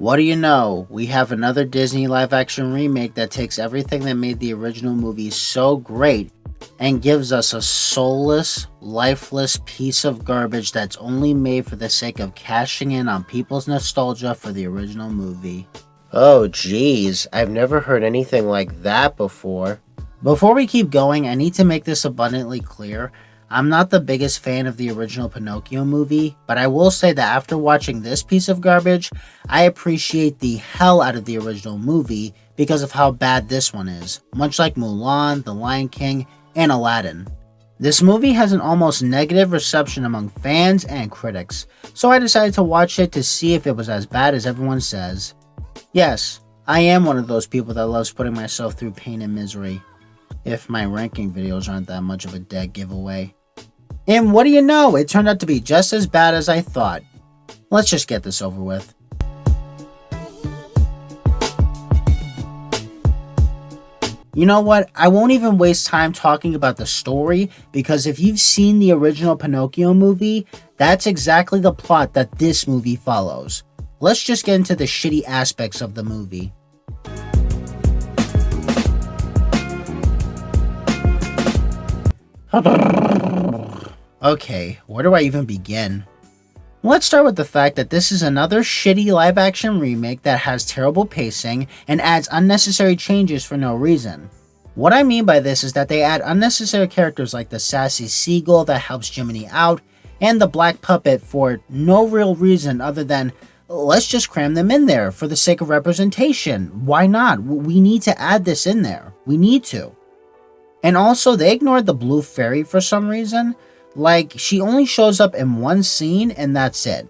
What do you know? We have another Disney live action remake that takes everything that made the original movie so great and gives us a soulless, lifeless piece of garbage that's only made for the sake of cashing in on people's nostalgia for the original movie. Oh geez, I've never heard anything like that before. Before we keep going, I need to make this abundantly clear. I'm not the biggest fan of the original Pinocchio movie, but I will say that after watching this piece of garbage, I appreciate the hell out of the original movie because of how bad this one is, much like Mulan, The Lion King, and Aladdin. This movie has an almost negative reception among fans and critics, so I decided to watch it to see if it was as bad as everyone says. Yes, I am one of those people that loves putting myself through pain and misery, if my ranking videos aren't that much of a dead giveaway. And what do you know, it turned out to be just as bad as I thought. Let's just get this over with. You know what, I won't even waste time talking about the story, because if you've seen the original Pinocchio movie, that's exactly the plot that this movie follows. Let's just get into the shitty aspects of the movie. Okay, where do I even begin? Let's start with the fact that this is another shitty live action remake that has terrible pacing and adds unnecessary changes for no reason. What I mean by this is that they add unnecessary characters like the sassy seagull that helps Jiminy out, and the black puppet for no real reason other than, let's just cram them in there for the sake of representation. Why not? We need to add this in there. We need to. And also, they ignored the blue fairy for some reason. Like, she only shows up in one scene and that's it.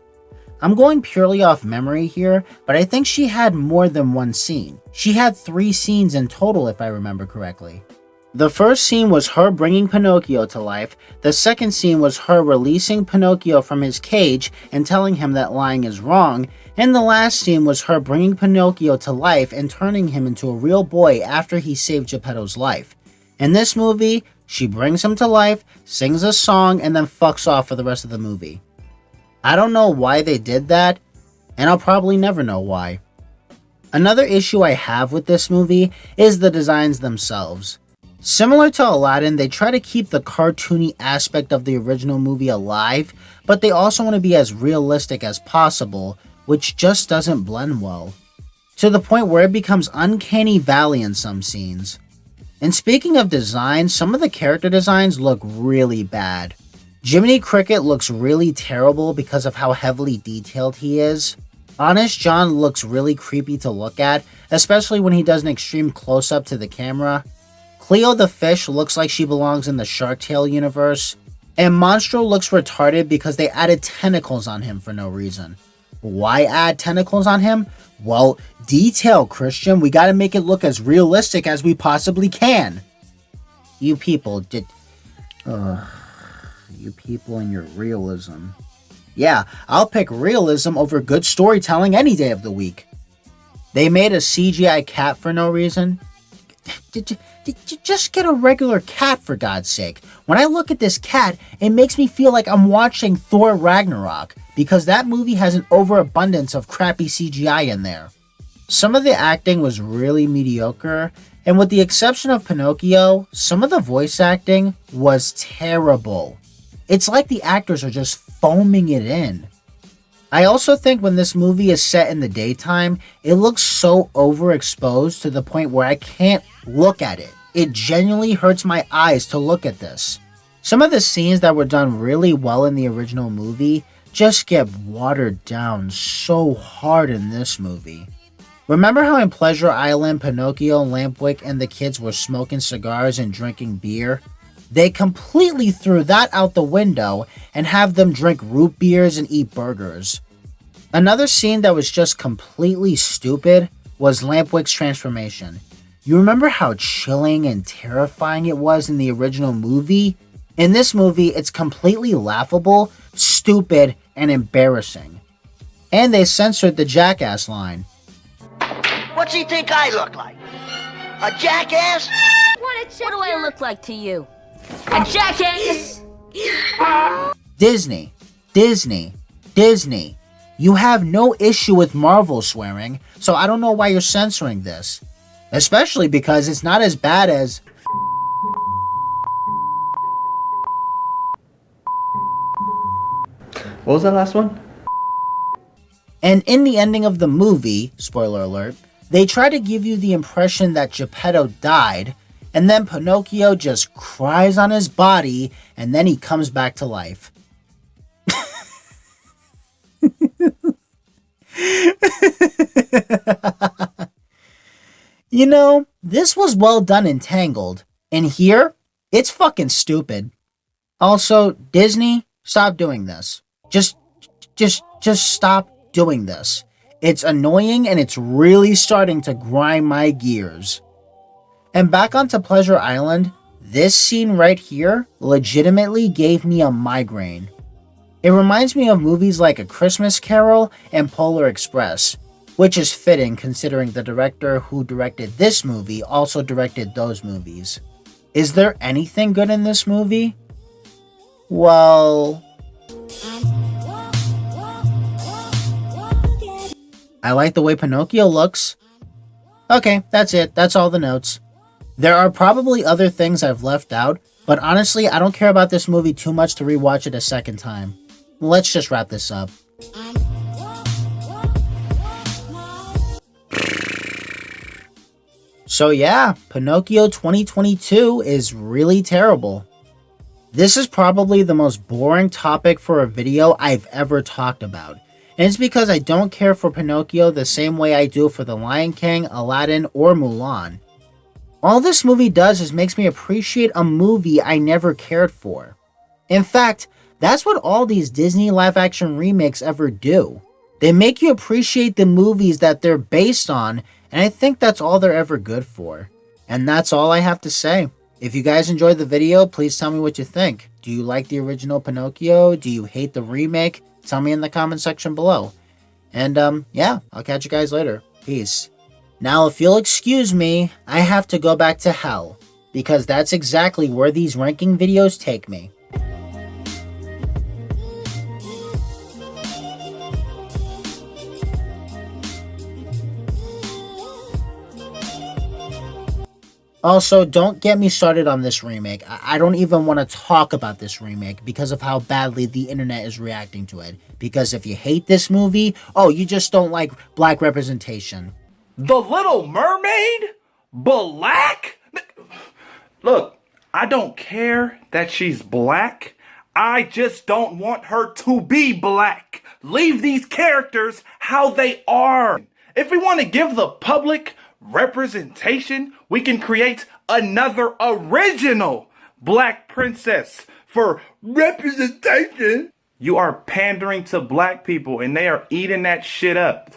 I'm going purely off memory here, but I think she had more than one scene. She had 3 scenes in total if I remember correctly. The first scene was her bringing Pinocchio to life, the second scene was her releasing Pinocchio from his cage and telling him that lying is wrong, and the last scene was her bringing Pinocchio to life and turning him into a real boy after he saved Geppetto's life. In this movie, she brings him to life, sings a song, and then fucks off for the rest of the movie. I don't know why they did that, and I'll probably never know why. Another issue I have with this movie is the designs themselves. Similar to Aladdin, they try to keep the cartoony aspect of the original movie alive, but they also want to be as realistic as possible, which just doesn't blend well. To the point where it becomes uncanny valley in some scenes. And speaking of design, some of the character designs look really bad. Jiminy Cricket looks really terrible because of how heavily detailed he is. Honest John looks really creepy to look at, especially when he does an extreme close-up to the camera. Cleo the fish looks like she belongs in the Shark Tale universe. And Monstro looks retarded because they added tentacles on him for no reason. Why add tentacles on him? Well, detail, Christian. We gotta make it look as realistic as we possibly can. You people you people and your realism. Yeah, I'll pick realism over good storytelling any day of the week. They made a CGI cat for no reason. Just get a regular cat for God's sake. When I look at this cat, it makes me feel like I'm watching Thor Ragnarok, because that movie has an overabundance of crappy CGI in there. Some of the acting was really mediocre, and with the exception of Pinocchio, some of the voice acting was terrible. It's like the actors are just foaming it in. I also think when this movie is set in the daytime, it looks so overexposed to the point where I can't look at it. It genuinely hurts my eyes to look at this. Some of the scenes that were done really well in the original movie just get watered down so hard in this movie. Remember how in Pleasure Island, Pinocchio, Lampwick, and the kids were smoking cigars and drinking beer? They completely threw that out the window and have them drink root beers and eat burgers. Another scene that was just completely stupid was Lampwick's transformation. You remember how chilling and terrifying it was in the original movie? In this movie, it's completely laughable, stupid, and embarrassing. And they censored the jackass line. What's he think I look like? A jackass? What do I look like to you? A jackass? Disney. You have no issue with Marvel swearing, so I don't know why you're censoring this. Especially because it's not as bad as... What was that last one? And in the ending of the movie, spoiler alert, they try to give you the impression that Geppetto died, and then Pinocchio just cries on his body, and then he comes back to life. You know, this was well done in Tangled, and here, it's fucking stupid. Also, Disney, stop doing this. Just stop doing this. It's annoying and it's really starting to grind my gears. And back onto Pleasure Island, this scene right here legitimately gave me a migraine. It reminds me of movies like A Christmas Carol and Polar Express, which is fitting considering the director who directed this movie also directed those movies. Is there anything good in this movie? Well... I like the way Pinocchio looks. Okay, that's it. That's all the notes. There are probably other things I've left out, but honestly, I don't care about this movie too much to rewatch it a second time. Let's just wrap this up. So yeah, Pinocchio 2022 is really terrible. This is probably the most boring topic for a video I've ever talked about. And it's because I don't care for Pinocchio the same way I do for The Lion King, Aladdin, or Mulan. All this movie does is makes me appreciate a movie I never cared for. In fact, that's what all these Disney live-action remakes ever do. They make you appreciate the movies that they're based on, and I think that's all they're ever good for. And that's all I have to say. If you guys enjoyed the video, please tell me what you think. Do you like the original Pinocchio? Do you hate the remake? Tell me in the comment section below. And yeah, I'll catch you guys later. Peace. Now, if you'll excuse me, I have to go back to hell, because that's exactly where these ranking videos take me. Also, don't get me started on this remake. I don't even want to talk about this remake because of how badly the internet is reacting to it. Because if you hate this movie, oh, you just don't like black representation. The Little Mermaid? Black? Look, I don't care that she's black. I just don't want her to be black. Leave these characters how they are. If we want to give the public representation, we can create another original black princess for representation. You are pandering to black people and they are eating that shit up.